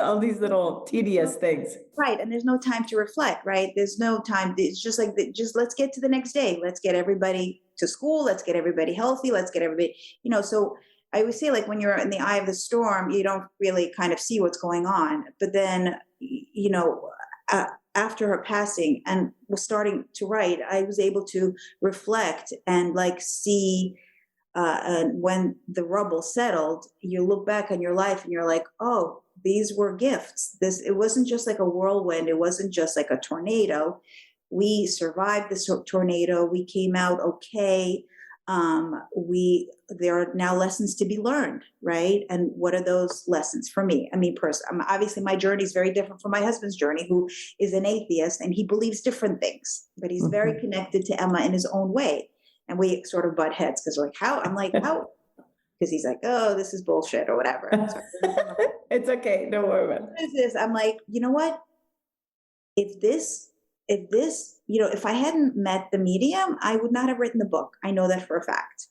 all these little tedious things. Right. And there's no time to reflect, right? There's no time. It's just like, just let's get to the next day. Let's get everybody to school. Let's get everybody healthy. Let's get everybody, so I always say, like, when you're in the eye of the storm, you don't really kind of see what's going on. But then, after her passing and was starting to write, I was able to reflect and like see, and when the rubble settled, you look back on your life and you're like, oh, these were gifts. It wasn't just like a whirlwind. It wasn't just like a tornado. We survived this tornado. We came out okay. There are now lessons to be learned, right? And what are those lessons for me? I mean, obviously my journey is very different from my husband's journey, who is an atheist and he believes different things, but he's very connected to Emma in his own way. And we sort of butt heads because we're like, how? I'm like, how? Because he's like, oh, this is bullshit or whatever. It's okay. Don't worry about it. I'm like, you know what? If this, if I hadn't met the medium, I would not have written the book. I know that for a fact.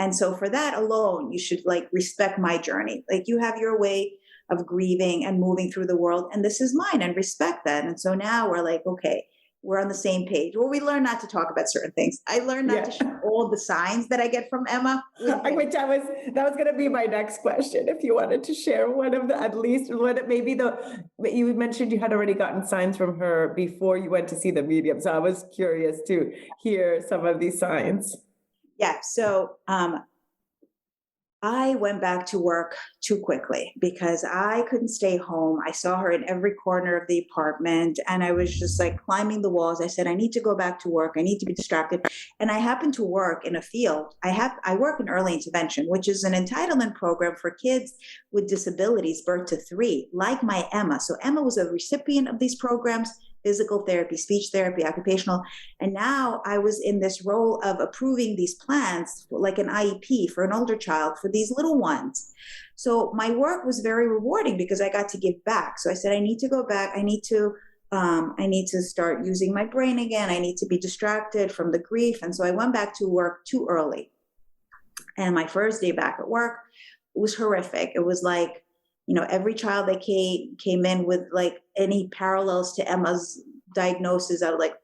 And so for that alone, you should like respect my journey. Like, you have your way of grieving and moving through the world, and this is mine, and respect that. And so now we're like, okay, we're on the same page. Well, we learn not to talk about certain things. I learned not to share all the signs that I get from Emma. That was going to be my next question. If you wanted to share one of the, at least you mentioned you had already gotten signs from her before you went to see the medium. So I was curious to hear some of these signs. Yeah. So, I went back to work too quickly because I couldn't stay home. I saw her in every corner of the apartment and I was just like climbing the walls. I said, I need to go back to work. I need to be distracted. And I happen to work in a field. I work in early intervention, which is an entitlement program for kids with disabilities, birth to 3, like my Emma. So Emma was a recipient of these programs, physical therapy, speech therapy, occupational. And now I was in this role of approving these plans, like an IEP for an older child, for these little ones. So my work was very rewarding because I got to give back. So I said, I need to go back. I need to start using my brain again. I need to be distracted from the grief. And so I went back to work too early. And my first day back at work was horrific. It was like, every child that came in with like any parallels to Emma's diagnosis, I was like,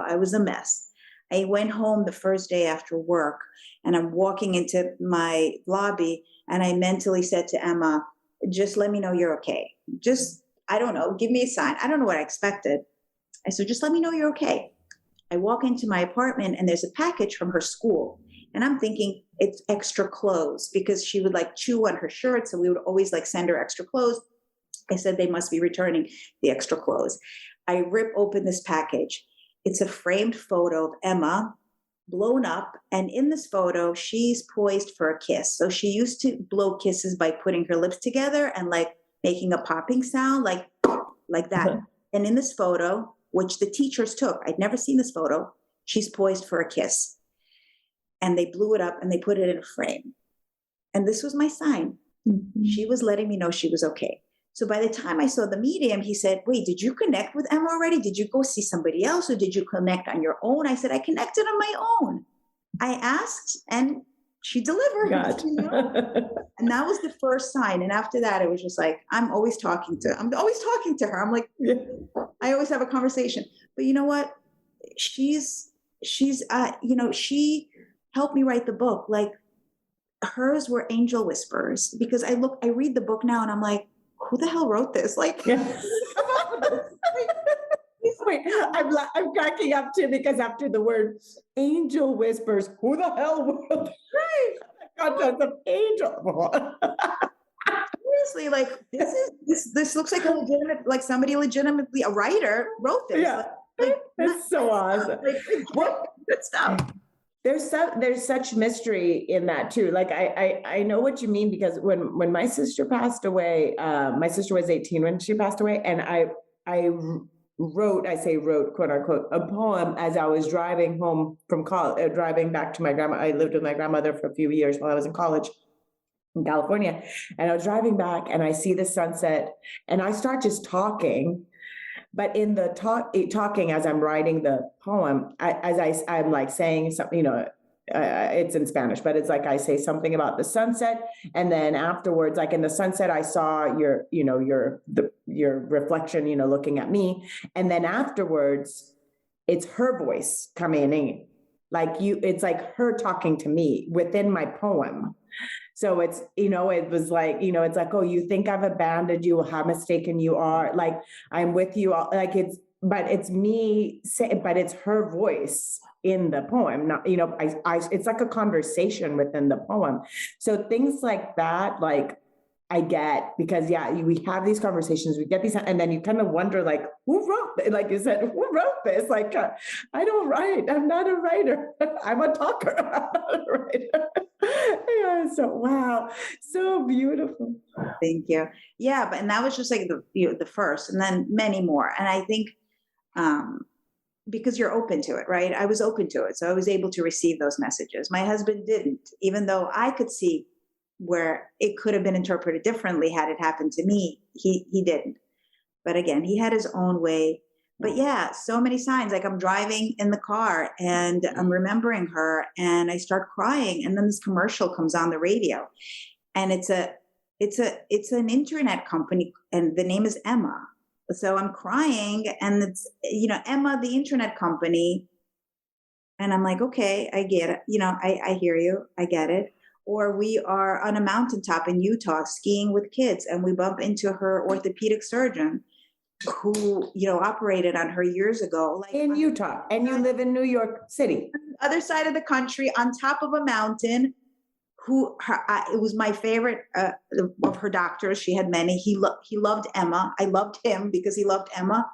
I was a mess. I went home the first day after work, and I'm walking into my lobby, and I mentally said to Emma, just let me know you're okay. Just, I don't know, give me a sign. I don't know what I expected. I said, just let me know you're okay. I walk into my apartment, and there's a package from her school. And I'm thinking it's extra clothes, because she would like chew on her shirt. So we would always like send her extra clothes. I said they must be returning the extra clothes. I rip open this package. It's a framed photo of Emma blown up. And in this photo, she's poised for a kiss. So she used to blow kisses by putting her lips together and like making a popping sound like that. And in this photo, which the teachers took, I'd never seen this photo, she's poised for a kiss. And they blew it up and they put it in a frame. And this was my sign. Mm-hmm. She was letting me know she was okay. So by the time I saw the medium, he said, wait, did you connect with Emma already? Did you go see somebody else, or did you connect on your own? I said, I connected on my own. I asked and she delivered. And that was the first sign. And after that, it was just like, I'm always talking to her. I'm like, I always have a conversation. But you know what? She helped me write the book. Like, hers were angel whispers, because I read the book now and I'm like, who the hell wrote this? Like, Wait, I'm cracking up too, because after the word angel whispers, who the hell wrote this? Right. Content of angel. Seriously, like this looks like a legitimate, like somebody legitimately, a writer wrote this. Yeah. That's so awesome. Good stuff. There's such mystery in that too. Like I know what you mean, because when my sister passed away, my sister was 18 when she passed away, and I wrote, quote unquote, a poem as I was driving home from college, driving back to my grandma. I lived with my grandmother for a few years while I was in college in California, and I was driving back and I see the sunset and I start just talking. But in the talking as I'm writing the poem, I'm like saying something, it's in Spanish, but it's like I say something about the sunset, and then afterwards, like in the sunset, I saw your reflection, looking at me, and then afterwards, it's her voice coming in, like it's like her talking to me within my poem. So it's, it was like, it's like, oh, you think I've abandoned you, how mistaken you are. Like, I'm with you. Like but it's me saying, but it's her voice in the poem. Not, it's like a conversation within the poem. So things like that, like I get, because we have these conversations, we get these, and then you kind of wonder, like, who wrote it? Like you said, who wrote this? Like, I don't write. I'm not a writer. I'm a talker. I'm not a writer. Yeah. So wow, so beautiful. Thank you. Yeah, and that was just like the first, and then many more. And I think because you're open to it, right? I was open to it, so I was able to receive those messages. My husband didn't, even though I could see where it could have been interpreted differently had it happened to me. He didn't. But again, he had his own way. But yeah, so many signs. Like, I'm driving in the car and I'm remembering her and I start crying, and then this commercial comes on the radio, and it's an internet company, and the name is Emma. So I'm crying, and it's, Emma, the internet company. And I'm like, okay, I get it. I hear you. I get it. Or we are on a mountaintop in Utah skiing with kids, and we bump into her orthopedic surgeon who, operated on her years ago. Like, in Utah, and you live in New York City. Other side of the country, on top of a mountain, it was my favorite of her doctors. She had many. He loved Emma. I loved him because he loved Emma.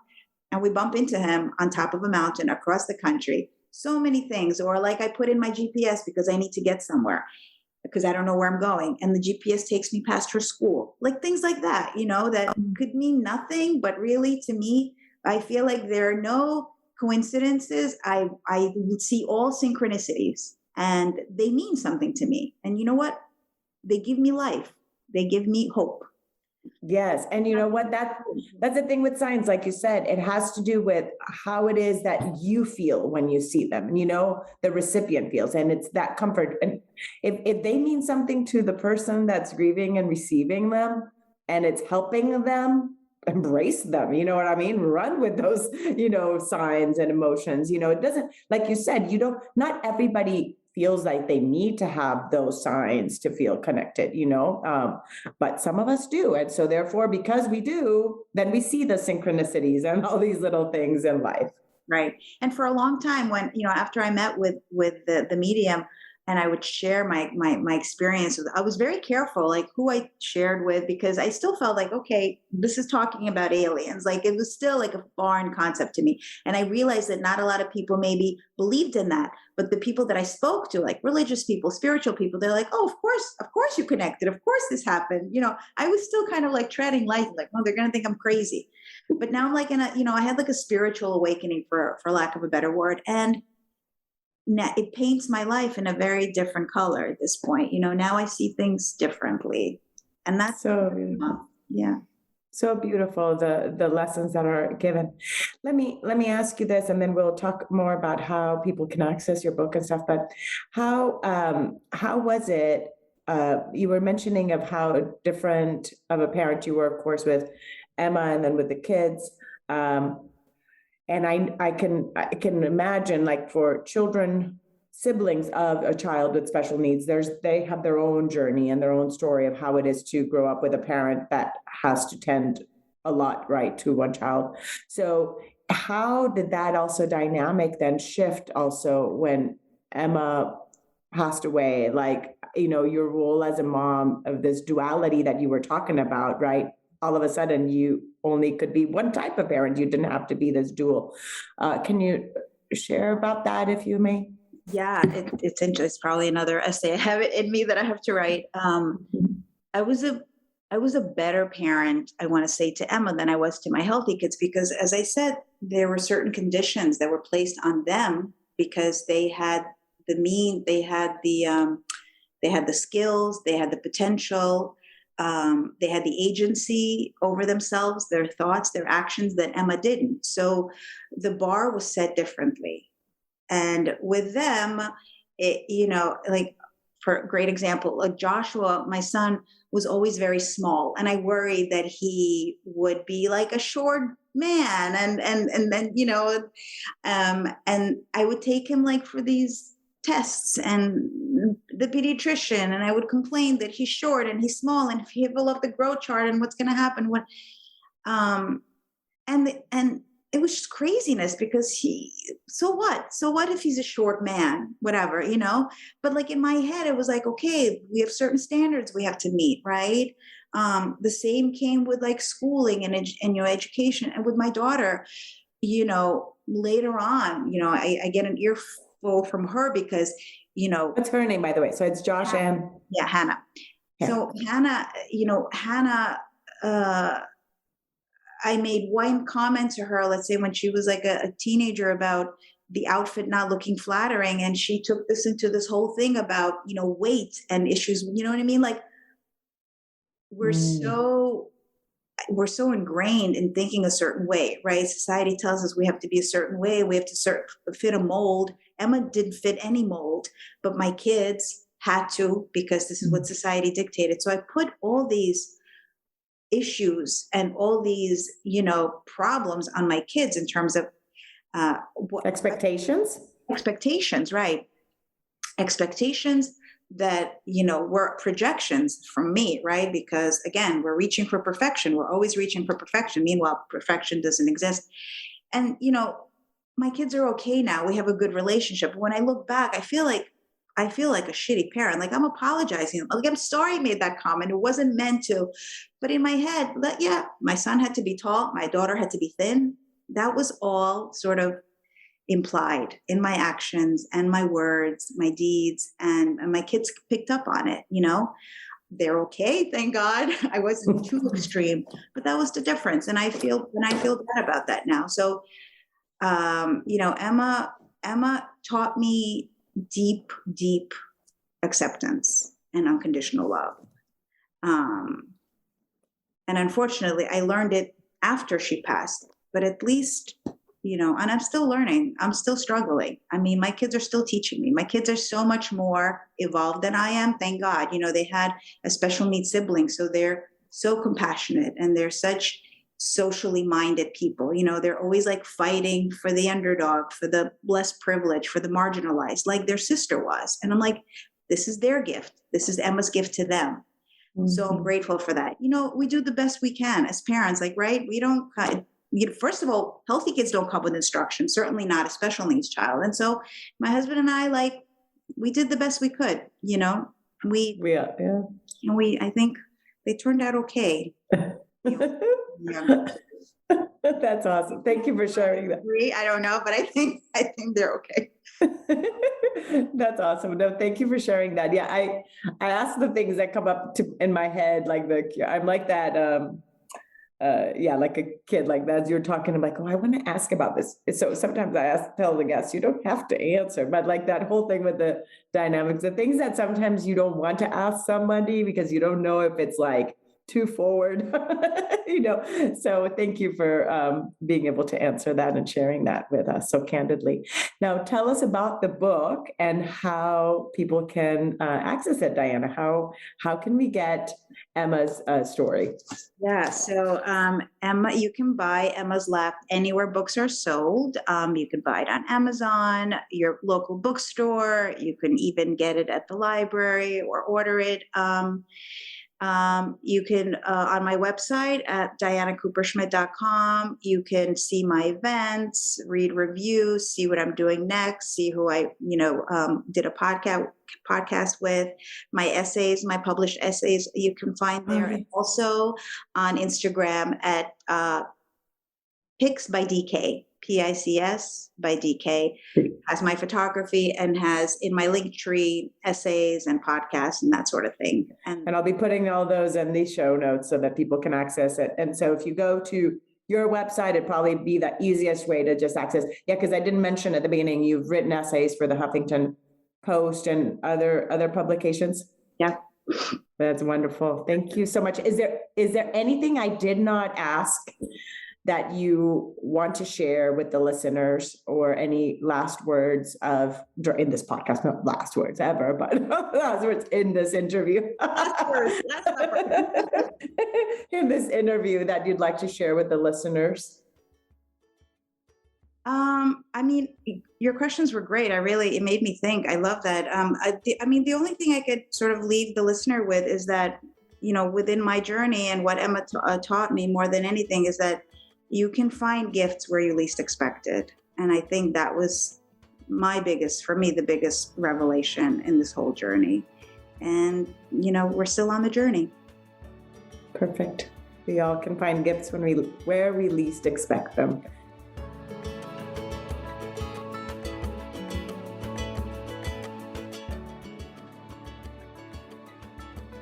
And we bump into him on top of a mountain across the country. So many things. Or like, I put in my GPS because I need to get somewhere, because I don't know where I'm going, and the GPS takes me past her school. Like, things like that, that could mean nothing, but really, to me, I feel like there are no coincidences. I would see all synchronicities, and they mean something to me. And you know what? They give me life. They give me hope. Yes. And you know what? That's the thing with signs, like you said, it has to do with how it is that you feel when you see them. And the recipient feels, and it's that comfort. And if they mean something to the person that's grieving and receiving them, and it's helping them, embrace them. You know what I mean? Run with those, signs and emotions. It doesn't, like you said, not everybody feels like they need to have those signs to feel connected, but some of us do. And so therefore, because we do, then we see the synchronicities and all these little things in life. Right. And for a long time, when, after I met with the medium, and I would share my experience with, I was very careful, like who I shared with, because I still felt like, okay, this is talking about aliens. Like it was still like a foreign concept to me. And I realized that not a lot of people maybe believed in that, but the people that I spoke to, like religious people, spiritual people, they're like, oh, of course you connected. Of course this happened. I was still kind of like treading lightly, like, oh, they're going to think I'm crazy. But now I'm like I had like a spiritual awakening, for lack of a better word. And now it paints my life in a very different color at this point. Now I see things differently. And that's so beautiful. Yeah. So beautiful, the lessons that are given. Let me ask you this, and then we'll talk more about how people can access your book and stuff. But how was it? You were mentioning of how different of a parent you were, of course, with Emma, and then with the kids. And I can imagine, like, for children, siblings of a child with special needs, they have their own journey and their own story of how it is to grow up with a parent that has to tend a lot, right, to one child. So how did that also dynamic then shift also when Emma passed away? Like, your role as a mom, of this duality that you were talking about, right? All of a sudden you only could be one type of parent. You didn't have to be this dual. Can you share about that, if you may? Yeah, it's interesting. It's probably another essay I have it in me that I have to write. I was a better parent, I want to say, to Emma than I was to my healthy kids, because, as I said, there were certain conditions that were placed on them because they had they had the skills, they had the potential. They had the agency over themselves, their thoughts, their actions, that Emma didn't. So the bar was set differently. And with them, like, for a great example, like Joshua, my son, was always very small. And I worried that he would be like a short man. And then, and I would take him like for these tests and the pediatrician, and I would complain that he's short and he's small, and if he fill up the growth chart, and what's going to happen when and it was just craziness, because so what if he's a short man, whatever, but like in my head it was like, okay, we have certain standards we have to meet, right? The same came with like schooling and your education. And with my daughter, later on, I get an earful from her because What's her name, by the way? So it's Josh and Hannah. So Hannah, I made one comment to her, let's say when she was like a teenager, about the outfit not looking flattering, and she took this into this whole thing about weight and issues. You know what I mean? Like we're so ingrained in thinking a certain way, right? Society tells us we have to be a certain way. We have to fit a mold. Emma didn't fit any mold, but my kids had to, because this is what society dictated. So I put all these issues and all these, problems on my kids in terms of expectations, right? Expectations that, were projections from me, right? Because again, we're reaching for perfection. We're always reaching for perfection. Meanwhile, perfection doesn't exist. And, my kids are okay now. We have a good relationship. When I look back, I feel like a shitty parent. Like I'm apologizing. Like, I'm sorry I made that comment. It wasn't meant to. But in my head, my son had to be tall. My daughter had to be thin. That was all sort of implied in my actions and my words, my deeds, and my kids picked up on it. They're okay, thank God. I wasn't too extreme, but that was the difference. And I feel bad about that now. So, Emma taught me deep acceptance and unconditional love. And unfortunately, I learned it after she passed, but at least, and I'm still learning. I'm still struggling. I mean, my kids are still teaching me. My kids are so much more evolved than I am. Thank God. They had a special needs sibling. So they're so compassionate and they're such socially minded people. They're always like fighting for the underdog, for the less privileged, for the marginalized, like their sister was. And I'm like, this is their gift. This is Emma's gift to them. So I'm grateful for that. We do the best we can as parents, right? We don't, first of all, healthy kids don't come with instructions, certainly not a special needs child. And so my husband and I, we did the best we could, I think they turned out okay. Yeah. That's awesome. Thank you for sharing that. I don't know, but I think they're okay. That's awesome. No, thank you for sharing that. Yeah, I ask the things that come up in my head, I'm like that. Like a kid, like that. As you're talking, I'm like, oh, I want to ask about this. So sometimes I tell the guests, you don't have to answer, but like that whole thing with the dynamics, the things that sometimes you don't want to ask somebody because you don't know if it's like too forward, So thank you for being able to answer that and sharing that with us so candidly. Now, tell us about the book and how people can access it, Diana. How can we get Emma's story? Yeah, so Emma, you can buy Emma's Lap anywhere books are sold. You can buy it on Amazon, your local bookstore. You can even get it at the library or order it. You can, on my website at dianakupershmit.com, you can see my events, read reviews, see what I'm doing next, see who I, did a podcast with, my essays, my published essays, you can find there. Okay. And also on Instagram at Pics by DK, PICS by DK, has my photography and has in my link tree essays and podcasts and that sort of thing. And I'll be putting all those in the show notes so that people can access it. And so if you go to your website, it'd probably be the easiest way to just access. Yeah, because I didn't mention at the beginning, you've written essays for the Huffington Post and other publications. Yeah. That's wonderful. Thank you so much. Is there anything I did not ask that you want to share with the listeners, or any last words in this podcast? Not last words ever, but last words in this interview. In this interview that you'd like to share with the listeners? I mean, your questions were great. It made me think. I love that. The only thing I could sort of leave the listener with is that, within my journey and what Emma taught me more than anything is that you can find gifts where you least expected. And I think that was the biggest revelation in this whole journey. And, we're still on the journey. Perfect. We all can find gifts where we least expect them.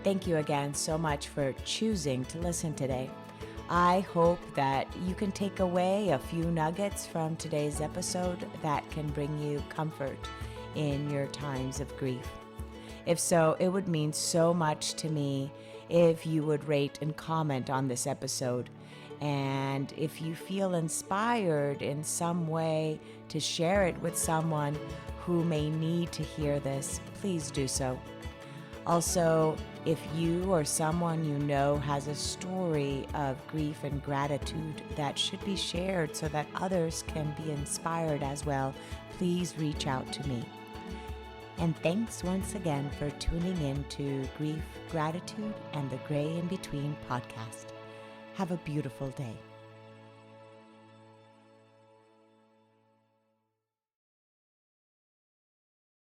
Thank you again so much for choosing to listen today. I hope that you can take away a few nuggets from today's episode that can bring you comfort in your times of grief. If so, it would mean so much to me if you would rate and comment on this episode. And if you feel inspired in some way to share it with someone who may need to hear this, please do so. Also, if you or someone you know has a story of grief and gratitude that should be shared so that others can be inspired as well, please reach out to me. And thanks once again for tuning in to Grief, Gratitude, and the Gray in Between podcast. Have a beautiful day.